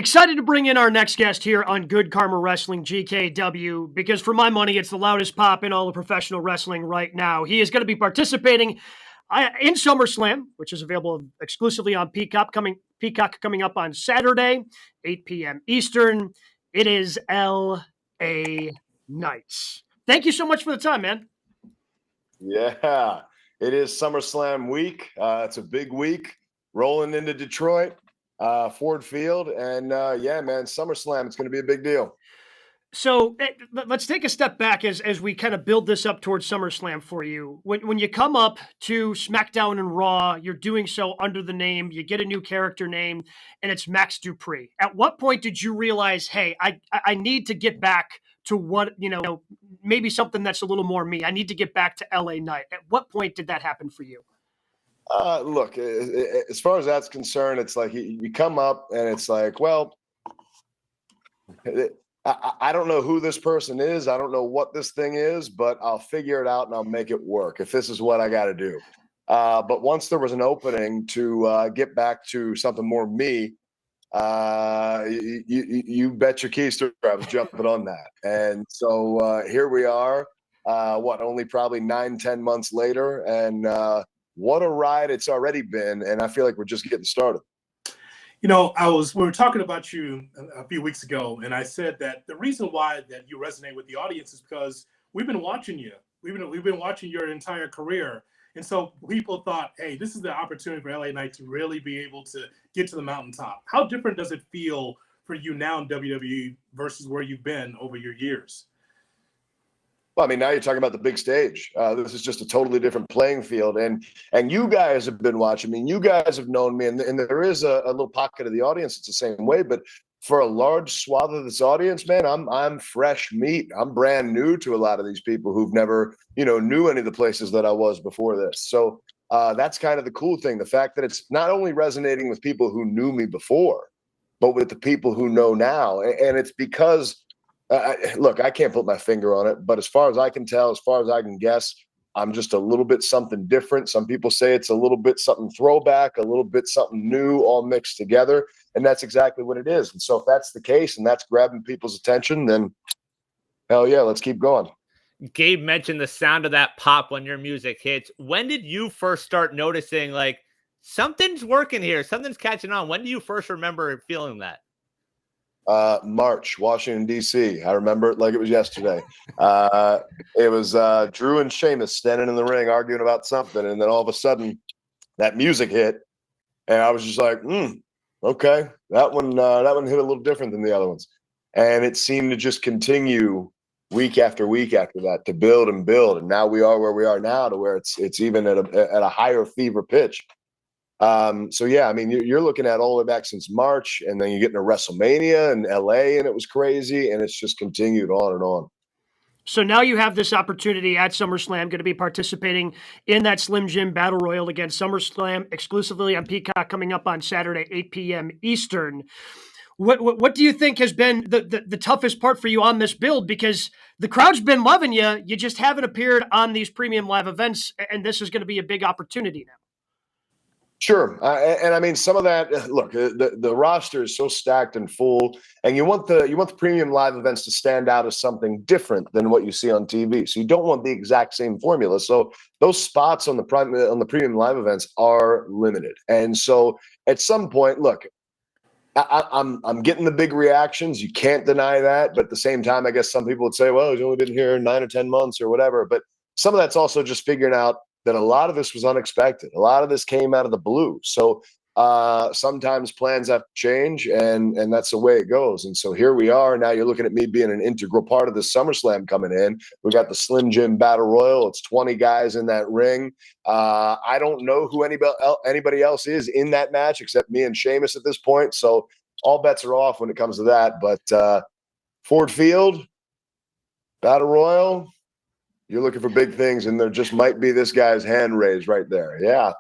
Excited to bring in our next guest here on Good Karma Wrestling GKW because for my money, it's the loudest pop in all of professional wrestling right now. He is going to be participating in Summerslam, which is available exclusively on Peacock coming up on Saturday, 8 p.m. Eastern. It is L.A. Knights. Thank you so much for the time, man. Yeah, it is SummerSlam week. It's a big week rolling into Detroit. Ford Field, and yeah, man, SummerSlam, it's going to be a big deal. So let's take a step back as we kind of build this up towards SummerSlam for you. When you come up to SmackDown and Raw, you're doing so under the name, you get a new character name, and it's Max Dupri. At what point did you realize, hey, I need to get back to what, maybe something that's a little more me. I need to get back to LA Knight. At what point did that happen for you? Look, as far as that's concerned, it's like you come up and it's like, well, I don't know who this person is. I don't know what this thing is, but I'll figure it out and I'll make it work if this is what I got to do. But once there was an opening to get back to something more me, you bet your keys to I was jumping on that. And so here we are, only probably 9-10 months later. And what a ride it's already been, and I feel like we're just getting started. We were talking about you a few weeks ago, and I said that the reason why that you resonate with the audience is because we've been watching you. We've been watching your entire career, and so people thought, hey, this is the opportunity for LA Knight to really be able to get to the mountaintop. How different does it feel for you now in WWE versus where you've been over your years? Well, I mean, now you're talking about the big stage. This is just a totally different playing field. And you guys have been watching. I mean, you guys have known me, and there is a little pocket of the audience that's the same way. But for a large swath of this audience, man, I'm fresh meat. I'm brand new to a lot of these people who've never, knew any of the places that I was before this. So that's kind of the cool thing. The fact that it's not only resonating with people who knew me before, but with the people who know now. And it's because look, I can't put my finger on it, but as far as I can tell, as far as I can guess, I'm just a little bit something different. Some people say it's a little bit something throwback, a little bit something new, all mixed together. And that's exactly what it is. And so if that's the case and that's grabbing people's attention, then hell yeah, let's keep going. Gabe mentioned the sound of that pop when your music hits. When did you first start noticing like something's working here, something's catching on? When do you first remember feeling that? March, Washington, D.C. I remember it like it was yesterday. It was Drew and Sheamus standing in the ring arguing about something, and then all of a sudden that music hit, and I was just like, okay, that one hit a little different than the other ones. And it seemed to just continue week after week after that to build and build. And now we are where we are now, to where it's even at a higher fever pitch. So yeah, I mean, you're looking at all the way back since March, and then you get into WrestleMania and LA, and it was crazy, and it's just continued on and on. So now you have this opportunity at SummerSlam, going to be participating in that Slim Jim Battle Royal against SummerSlam exclusively on Peacock coming up on Saturday, 8 p.m. Eastern. What do you think has been the toughest part for you on this build? Because the crowd's been loving you. You just haven't appeared on these premium live events, and this is going to be a big opportunity now. Sure. And I mean, some of that, look, the roster is so stacked and full, and you want the premium live events to stand out as something different than what you see on TV. So you don't want the exact same formula. So those spots on the premium live events are limited. And so at some point, look, I'm getting the big reactions. You can't deny that. But at the same time, I guess some people would say, well, he's only been here 9 or 10 months or whatever. But some of that's also just figuring out that a lot of this was unexpected. A lot of this came out of the blue. So sometimes plans have to change, and that's the way it goes. And so here we are. Now you're looking at me being an integral part of the SummerSlam coming in. We got the Slim Jim Battle Royal. It's 20 guys in that ring. I don't know who anybody else is in that match except me and Sheamus at this point. So all bets are off when it comes to that. But Ford Field, Battle Royal, you're looking for big things, and there just might be this guy's hand raised right there. Yeah.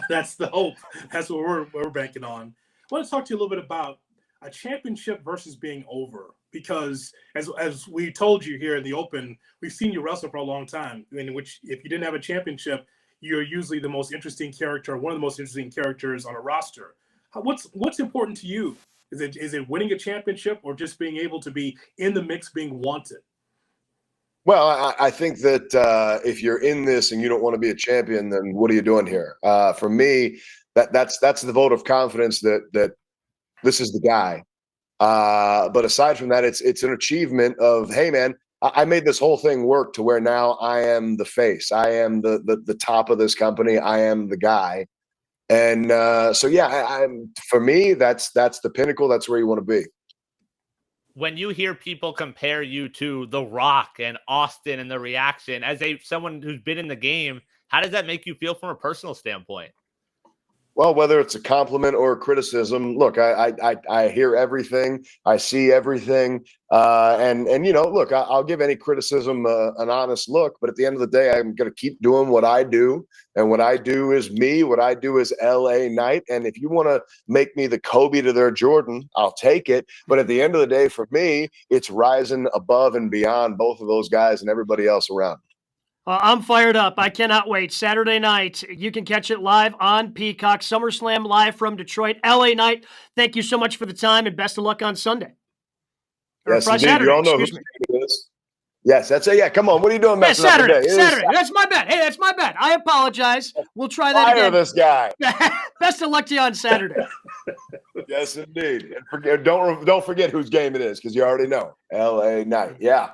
That's the hope. That's what we're banking on. I want to talk to you a little bit about a championship versus being over, because as we told you here in the open, we've seen you wrestle for a long time, in which if you didn't have a championship, you're usually the most interesting character, one of the most interesting characters on a roster. What's important to you? Is it winning a championship or just being able to be in the mix, being wanted? Well, I think that if you're in this and you don't want to be a champion, then what are you doing here? For me, that's the vote of confidence that this is the guy. But aside from that, it's an achievement of, hey, man, I made this whole thing work to where now I am the face. I am the top of this company. I am the guy. And so, yeah, I'm for me, that's the pinnacle. That's where you want to be. When you hear people compare you to The Rock and Austin and the reaction as someone who's been in the game, how does that make you feel from a personal standpoint? Well, whether it's a compliment or a criticism, look, I hear everything, I see everything, and look, I'll give any criticism an honest look, but at the end of the day, I'm going to keep doing what I do, and what I do is me. What I do is LA Knight, and if you want to make me the Kobe to their Jordan, I'll take it. But at the end of the day, for me, it's rising above and beyond both of those guys and everybody else around. I'm fired up. I cannot wait. Saturday night, you can catch it live on Peacock. SummerSlam live from Detroit. LA Knight, thank you so much for the time and best of luck on Sunday. Yes, indeed. Saturday, You all know who it is. Yes, that's it. Yeah, come on. What are you doing messing up Saturday. today? Saturday. That's my bad. Hey, that's my bad. I apologize. We'll try that Fire again. this guy. Best of luck to you on Saturday. Yes, indeed. And don't forget whose game it is, because you already know. LA Knight. Yeah.